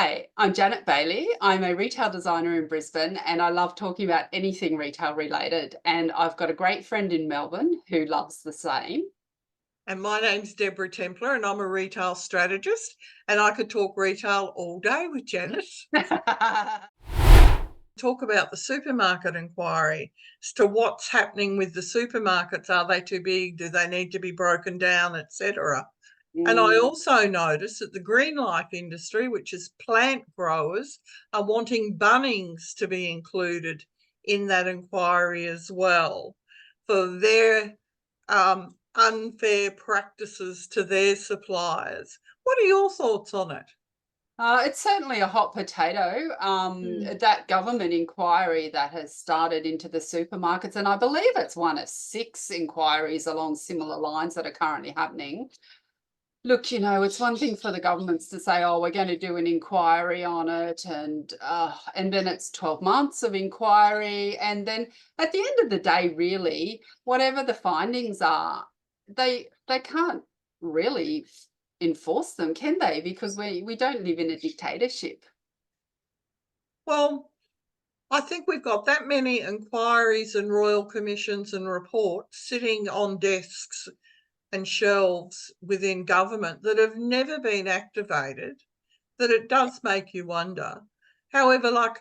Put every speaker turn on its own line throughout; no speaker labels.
Hi, I'm Janet Bailey. I'm a retail designer in Brisbane and I love talking about anything retail related. And I've got a great friend in Melbourne who loves the same.
And my name's Debra Templar, and I'm a retail strategist. And I could talk retail all day with Janet. Talk about the supermarket inquiry as to what's happening with the supermarkets. Are they too big? Do they need to be broken down, etc.? And I
Mm,
also noticed that the green life industry, which is plant growers, are wanting Bunnings to be included in that inquiry as well for their unfair practices to their suppliers. What are your thoughts on it?
it's certainly a hot potato,
Mm.
that government inquiry that has started into the supermarkets. And I believe it's one of six inquiries along similar lines that are currently happening. Look, it's one thing for the governments to say, "Oh, we're going to do an inquiry on it," and then it's 12 months of inquiry, and then at the end of the day, really, whatever the findings are, they can't really enforce them, can they? Because we don't live in a dictatorship.
Well, I think we've got that many inquiries and royal commissions and reports sitting on desks and shelves within government that have never been activated, that it does make you wonder. However, like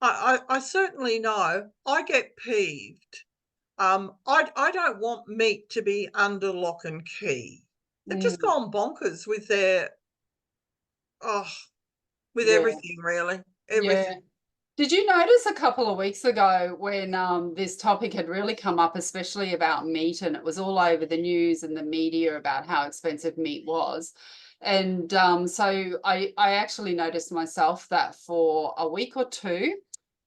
I certainly know I get peeved. I don't want meat to be under lock and key. They've just
Mm,
gone bonkers with their oh, with
yeah,
everything really,
yeah.
everything.
Did you notice a couple of weeks ago when this topic had really come up, especially about meat, and it was all over the news and the media about how expensive meat was? And so I actually noticed myself that for a week or two,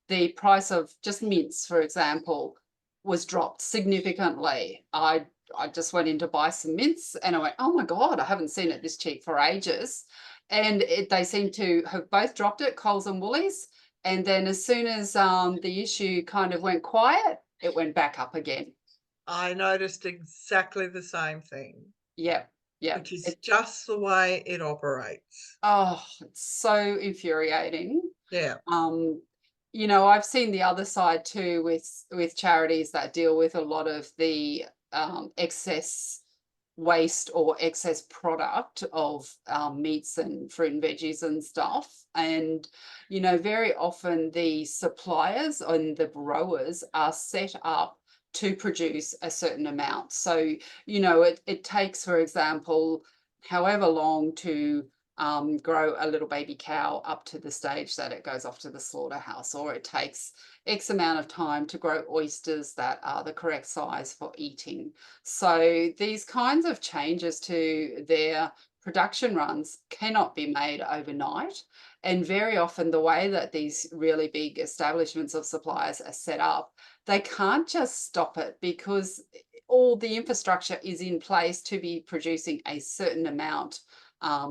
the price of just mince, for example, was dropped significantly. I just went in to buy some mince and I went, oh my God, I haven't seen it this cheap for ages. And they seem to have both dropped it, Coles and Woolies. And then as soon as the issue kind of went quiet, it went back up again.
I noticed exactly the same thing,
Yep, yep.
which is just the way it operates.
It's so infuriating.
Yeah.
Um, I've seen the other side too with charities that deal with a lot of the excess waste or excess product of meats and fruit and veggies and stuff. And, very often the suppliers and the growers are set up to produce a certain amount. So, it takes, for example, however long to grow a little baby cow up to the stage that it goes off to the slaughterhouse, or it takes X amount of time to grow oysters that are the correct size for eating. So these kinds of changes to their production runs cannot be made overnight. And very often, the way that these really big establishments of suppliers are set up, they can't just stop it because all the infrastructure is in place to be producing a certain amount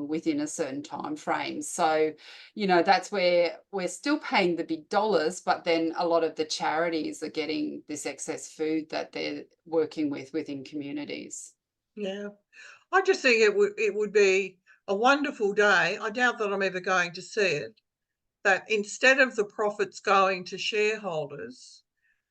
within a certain time frame. So, that's where we're still paying the big dollars, but then a lot of the charities are getting this excess food that they're working with within communities.
Yeah. I just think it would be a wonderful day. I doubt that I'm ever going to see it. That instead of the profits going to shareholders,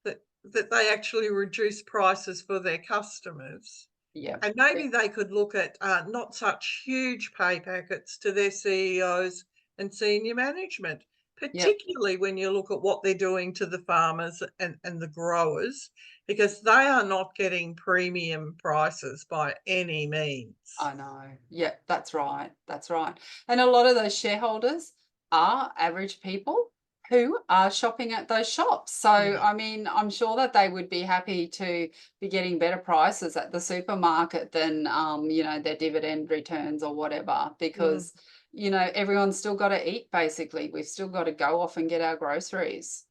that they actually reduce prices for their customers.
Yeah.
And
Yeah.
maybe they could look at not such huge pay packets to their CEOs and senior management,
Yep.
particularly when you look at what they're doing to the farmers and the growers, because they are not getting premium prices by any means.
I know. Yeah, that's right. That's right. And a lot of those shareholders are average people who are shopping at those shops. So,
Yeah.
I mean, I'm sure that they would be happy to be getting better prices at the supermarket than, their dividend returns or whatever,
Mm.
because, everyone's still got to eat, basically. We've still got to go off and get our groceries.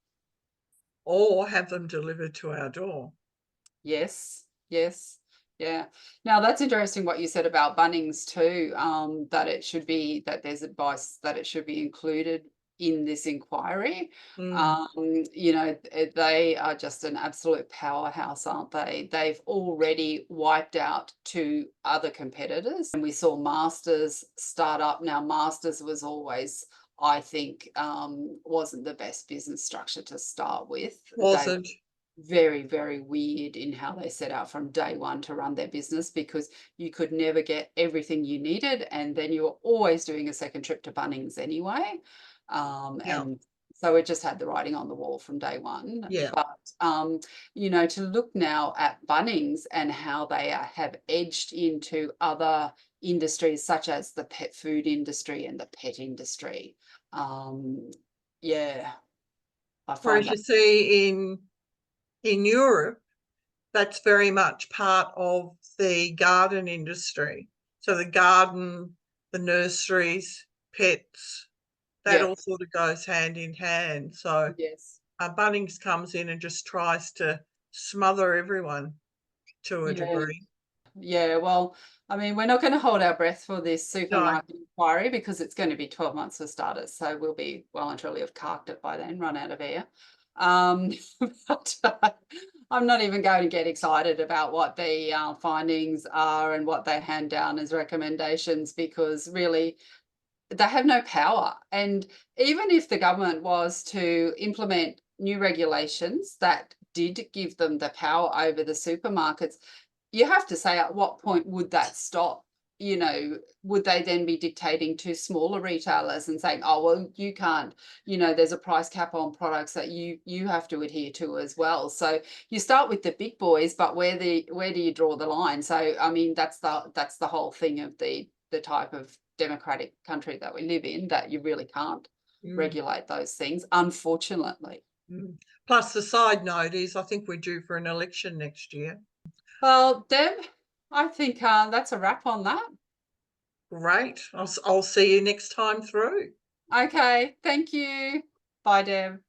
Or have them delivered to our door.
Yes, yes, yeah. Now that's interesting what you said about Bunnings too, that there's advice that it should be included in this inquiry.
Mm.
They are just an absolute powerhouse, aren't they? They've already wiped out two other competitors, and we saw Masters start up. Now, Masters was always I think wasn't the best business structure to start with. They
Wasn't.
very, very weird in how they set out from day one to run their business, because you could never get everything you needed, and then you were always doing a second trip to Bunnings anyway.
Yeah.
And so it just had the writing on the wall from day one.
Yeah.
But to look now at Bunnings and how they have edged into other industries such as the pet food industry and the pet industry. Yeah, I find
Whereas you
that.
see in Europe, that's very much part of the garden industry. So the garden, the nurseries, pets, that
Yeah,
all sort of goes hand in hand. So
yes.
Bunnings comes in and just tries to smother everyone to a
Yeah.
degree.
Yeah, well, I mean, we're not going to hold our breath for this
No.
supermarket inquiry, because it's going to be 12 months for starters. So we'll be well and truly have carked it by then, run out of air. Um, but I'm not even going to get excited about what the findings are and what they hand down as recommendations, because really they have no power. And even if the government was to implement new regulations that did give them the power over the supermarkets, you have to say, at what point would that stop? Would they then be dictating to smaller retailers and saying, oh, well, you can't, there's a price cap on products that you have to adhere to as well. So you start with the big boys, but where do you draw the line? So I mean, that's the whole thing of the type of democratic country that we live in, that you really can't
Mm,
regulate those things, unfortunately.
mm. Plus, the side note is I think we're due for an election next year.
Well, Deb, I think that's a wrap on that.
Great. I'll see you next time through.
Okay, thank you. Bye, Deb.